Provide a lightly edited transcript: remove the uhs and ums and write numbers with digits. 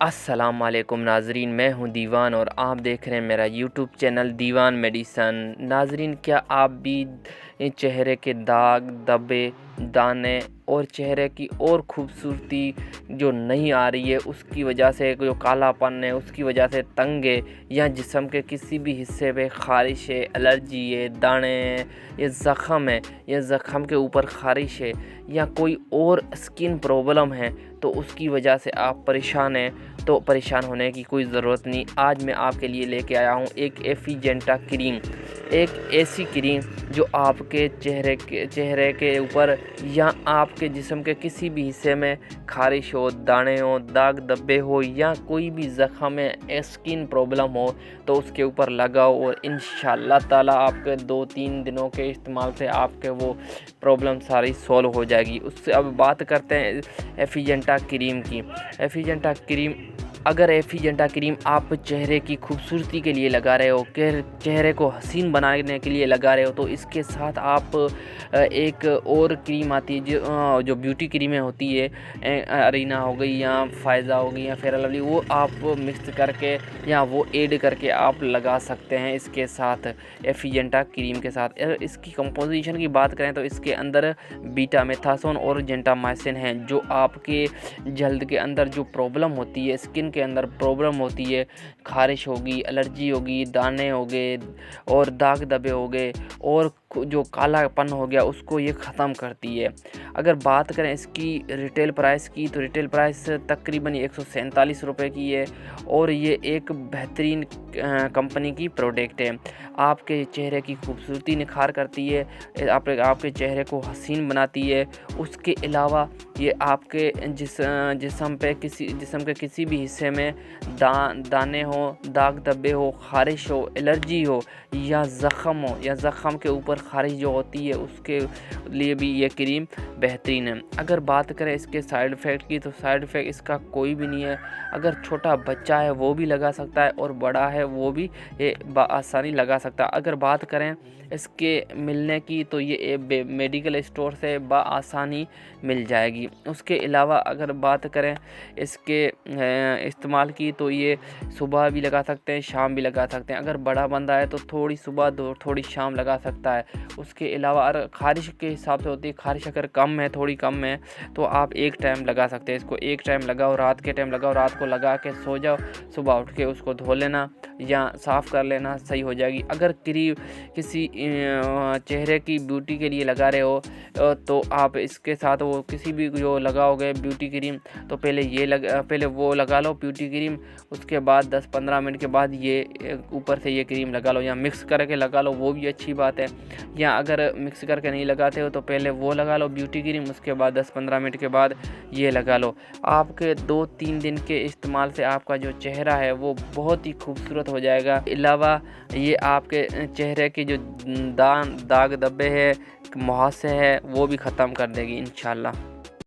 السلام علیکم ناظرین، میں ہوں دیوان اور آپ دیکھ رہے ہیں میرا یوٹیوب چینل دیوان میڈیسن۔ ناظرین، کیا آپ بھی چہرے کے داغ، دبے، دانے اور چہرے کی اور خوبصورتی جو نہیں آ رہی ہے اس کی وجہ سے، جو کالا پن ہے اس کی وجہ سے تنگ ہے، یا جسم کے کسی بھی حصے پہ خارش ہے، الرجی ہے، دانے ہیں، یا زخم ہے، یا زخم کے اوپر خارش ہے، یا کوئی اور اسکن پرابلم ہے تو اس کی وجہ سے آپ پریشان ہیں، تو پریشان ہونے کی کوئی ضرورت نہیں۔ آج میں آپ کے لیے لے کے آیا ہوں ایک ایفیجنٹا کریم، ایک ایسی کریم جو آپ کے چہرے کے اوپر یا آپ کے جسم کے کسی بھی حصے میں خارش ہو، دانے ہو، داغ دبے ہو، یا کوئی بھی زخم ہے، اسکن پرابلم ہو تو اس کے اوپر لگاؤ، اور انشاءاللہ تعالی آپ کے 2-3 دنوں کے استعمال سے آپ کے وہ پرابلم ساری سولو ہو جائے گی۔ اس سے اب بات کرتے ہیں ایفیجنٹا کریم کی۔ ایفیجنٹا کریم، اگر ایفیجنٹا کریم آپ چہرے کی خوبصورتی کے لیے لگا رہے ہو، کہ چہرے کو حسین بنانے کے لیے لگا رہے ہو، تو اس کے ساتھ آپ ایک اور کریم آتی ہے جو بیوٹی کریمیں ہوتی ہے، ارینا ہو گئی یا فائزہ ہو گئی یا فیئر لولی، وہ آپ مکس کر کے یا وہ ایڈ کر کے آپ لگا سکتے ہیں اس کے ساتھ، ایفیجنٹا کریم کے ساتھ۔ اس کی کمپوزیشن کی بات کریں تو اس کے اندر بیٹا میتھاسون اور جینٹامائسن ہیں، جو آپ کے جلد کے اندر جو پرابلم ہوتی ہے، اسکن کے اندر پرابلم ہوتی ہے، خارش ہوگی، الرجی ہوگی، دانے ہو گئے اور داغ دبے ہو گئے اور جو کالا پن ہو گیا، اس کو یہ ختم کرتی ہے۔ اگر بات کریں اس کی ریٹیل پرائس کی تو ریٹیل پرائس تقریباً 147 روپے کی ہے، اور یہ ایک بہترین کمپنی کی پروڈکٹ ہے۔ آپ کے چہرے کی خوبصورتی نکھار کرتی ہے، آپ کے چہرے کو حسین بناتی ہے۔ اس کے علاوہ یہ آپ کے جسم کے کسی بھی حصے میں دانے ہو، داغ دبے ہو، خارش ہو، الرجی ہو، یا زخم ہو، یا زخم کے اوپر خارش جو ہوتی ہے، اس کے لیے بھی یہ کریم بہترین ہے۔ اگر بات کریں اس کے سائیڈ ایفیکٹ کی تو سائیڈ ایفیکٹ اس کا کوئی بھی نہیں ہے۔ اگر چھوٹا بچہ ہے وہ بھی لگا سکتا ہے، اور بڑا ہے وہ بھی بآسانی لگا سکتا ہے۔ اگر بات کریں اس کے ملنے کی تو یہ میڈیکل اسٹور سے بآسانی مل جائے گی۔ اس کے علاوہ اگر بات کریں اس کے استعمال کی تو یہ صبح بھی لگا سکتے ہیں، شام بھی لگا سکتے ہیں۔ اگر بڑا بندہ ہے تو تھوڑی صبح تھوڑی شام لگا سکتا ہے۔ اس کے علاوہ اگر خارش کے حساب سے ہوتی ہے، خارش اگر کم ہے، تھوڑی کم ہے، تو آپ ایک ٹائم لگا سکتے ہیں۔ اس کو ایک ٹائم لگاؤ، رات کے ٹائم لگاؤ، رات کو لگا کے سو جاؤ، صبح اٹھ کے اس کو دھو لینا یا صاف کر لینا، صحیح ہو جائے گی۔ اگر کسی چہرے کی بیوٹی کے لیے لگا رہے ہو تو آپ اس کے ساتھ وہ کسی بھی جو لگاؤ گے بیوٹی کریم، تو پہلے وہ لگا لو بیوٹی کریم، اس کے بعد 10-15 منٹ کے بعد یہ اوپر سے یہ کریم لگا لو، یا مکس کر کے لگا لو، وہ بھی اچھی بات ہے۔ یا اگر مکس کر کے نہیں لگاتے ہو تو پہلے وہ لگا لو بیوٹی کریم، اس کے بعد 10-15 منٹ کے بعد یہ لگا لو۔ آپ کے 2-3 دن کے استعمال سے آپ کا جو چہرہ ہے وہ بہت ہی خوبصورت ہو جائے گا۔ علاوہ یہ آپ کے چہرے کے جو داغ دبے ہے، محاسے ہے، وہ بھی ختم کر دے گی انشاءاللہ۔